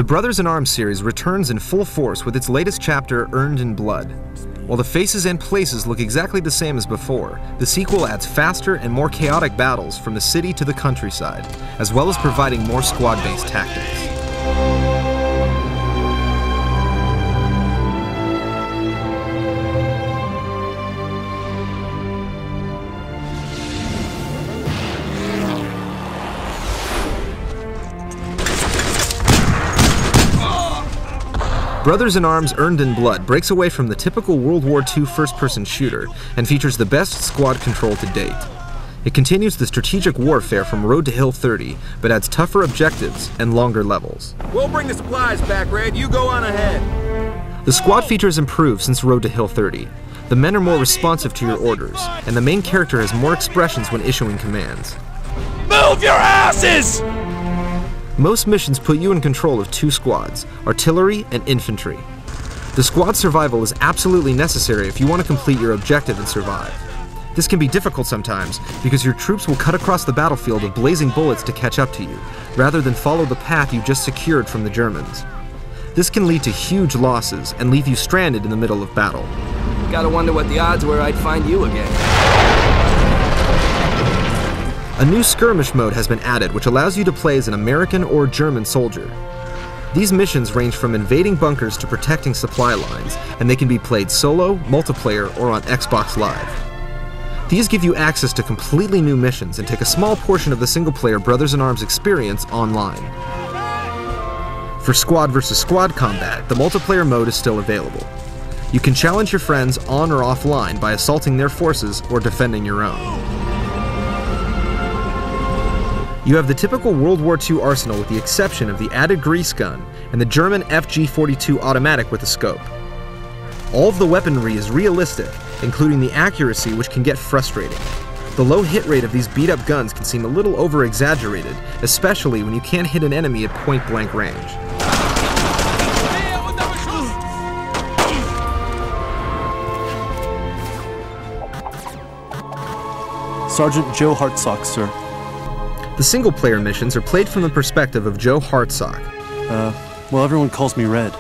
The Brothers in Arms series returns in full force with its latest chapter, Earned in Blood. While the faces and places look exactly the same as before, the sequel adds faster and more chaotic battles from the city to the countryside, as well as providing more squad-based tactics. Brothers in Arms Earned in Blood breaks away from the typical World War II first-person shooter and features the best squad control to date. It continues the strategic warfare from Road to Hill 30, but adds tougher objectives and longer levels. We'll bring the supplies back, Red. You go on ahead. The squad features improved since Road to Hill 30. The men are more responsive to your orders, and the main character has more expressions when issuing commands. Move your asses! Most missions put you in control of two squads, artillery and infantry. The squad survival is absolutely necessary if you want to complete your objective and survive. This can be difficult sometimes because your troops will cut across the battlefield with blazing bullets to catch up to you, rather than follow the path you just secured from the Germans. This can lead to huge losses and leave you stranded in the middle of battle. Gotta wonder what the odds were I'd find you again. A new skirmish mode has been added which allows you to play as an American or German soldier. These missions range from invading bunkers to protecting supply lines, and they can be played solo, multiplayer, or on Xbox Live. These give you access to completely new missions and take a small portion of the single-player Brothers in Arms experience online. For squad versus squad combat, the multiplayer mode is still available. You can challenge your friends on or offline by assaulting their forces or defending your own. You have the typical World War II arsenal with the exception of the added grease gun and the German FG-42 automatic with a scope. All of the weaponry is realistic, including the accuracy, which can get frustrating. The low hit rate of these beat-up guns can seem a little over-exaggerated, especially when you can't hit an enemy at point-blank range. Sergeant Joe Hartsock, sir. The single-player missions are played from the perspective of Joe Hartsock. Well, everyone calls me Red.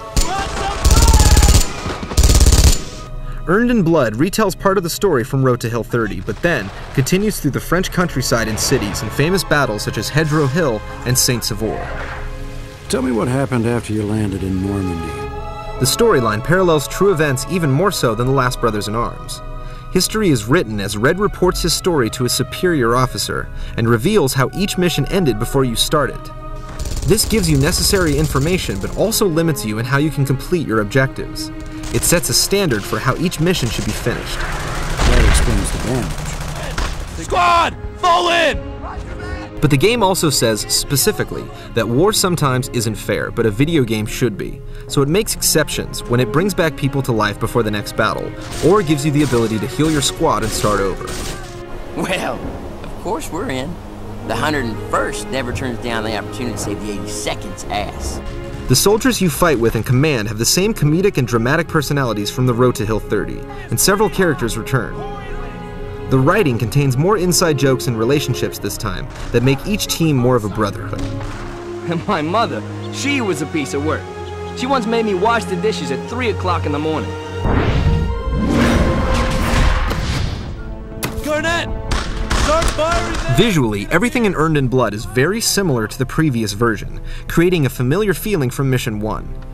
Earned in Blood retells part of the story from Road to Hill 30, but then continues through the French countryside and cities in famous battles such as Hedgerow Hill and Saint-Sauveur. Tell me what happened after you landed in Normandy. The storyline parallels true events even more so than the last Brothers in Arms. History is written as Red reports his story to his superior officer and reveals how each mission ended before you started. This gives you necessary information but also limits you in how you can complete your objectives. It sets a standard for how each mission should be finished. That explains the damage. Squad! Fall in! But the game also says, specifically, that war sometimes isn't fair, but a video game should be. So it makes exceptions when it brings back people to life before the next battle, or gives you the ability to heal your squad and start over. Well, of course we're in. The 101st never turns down the opportunity to save the 82nd's ass. The soldiers you fight with and command have the same comedic and dramatic personalities from the Road to Hill 30, and several characters return. The writing contains more inside jokes and relationships this time that make each team more of a brotherhood. And my mother, she was a piece of work. She once made me wash the dishes at 3 o'clock in the morning. Garnett! Start firing! Visually, everything in Earned in Blood is very similar to the previous version, creating a familiar feeling from Mission 1.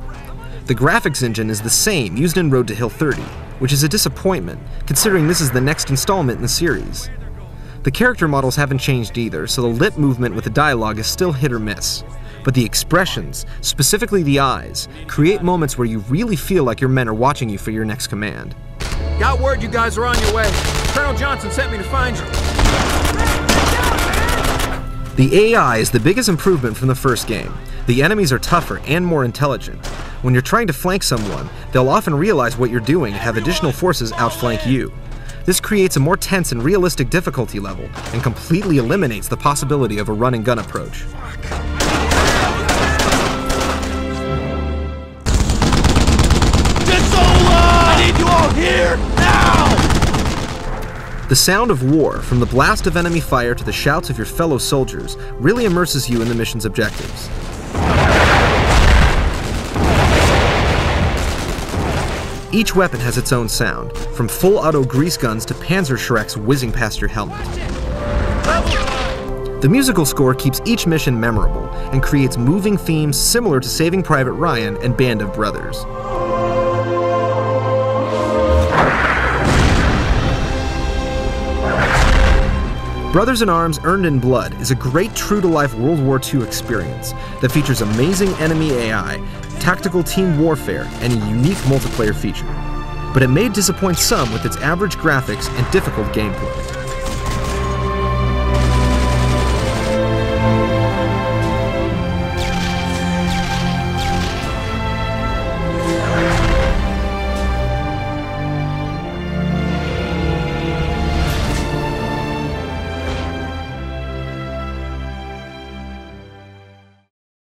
The graphics engine is the same used in Road to Hill 30, which is a disappointment, considering this is the next installment in the series. The character models haven't changed either, so the lip movement with the dialogue is still hit or miss. But the expressions, specifically the eyes, create moments where you really feel like your men are watching you for your next command. Got word you guys are on your way. Colonel Johnson sent me to find you. The AI is the biggest improvement from the first game. The enemies are tougher and more intelligent. When you're trying to flank someone, they'll often realize what you're doing and have additional forces outflank you. This creates a more tense and realistic difficulty level, and completely eliminates the possibility of a run-and-gun approach. I need you all here, now! The sound of war, from the blast of enemy fire to the shouts of your fellow soldiers, really immerses you in the mission's objectives. Each weapon has its own sound, from full auto grease guns to Panzer Shreks whizzing past your helmet. The musical score keeps each mission memorable and creates moving themes similar to Saving Private Ryan and Band of Brothers. Brothers in Arms Earned in Blood is a great true-to-life World War II experience that features amazing enemy AI, tactical team warfare, and a unique multiplayer feature. But it may disappoint some with its average graphics and difficult gameplay.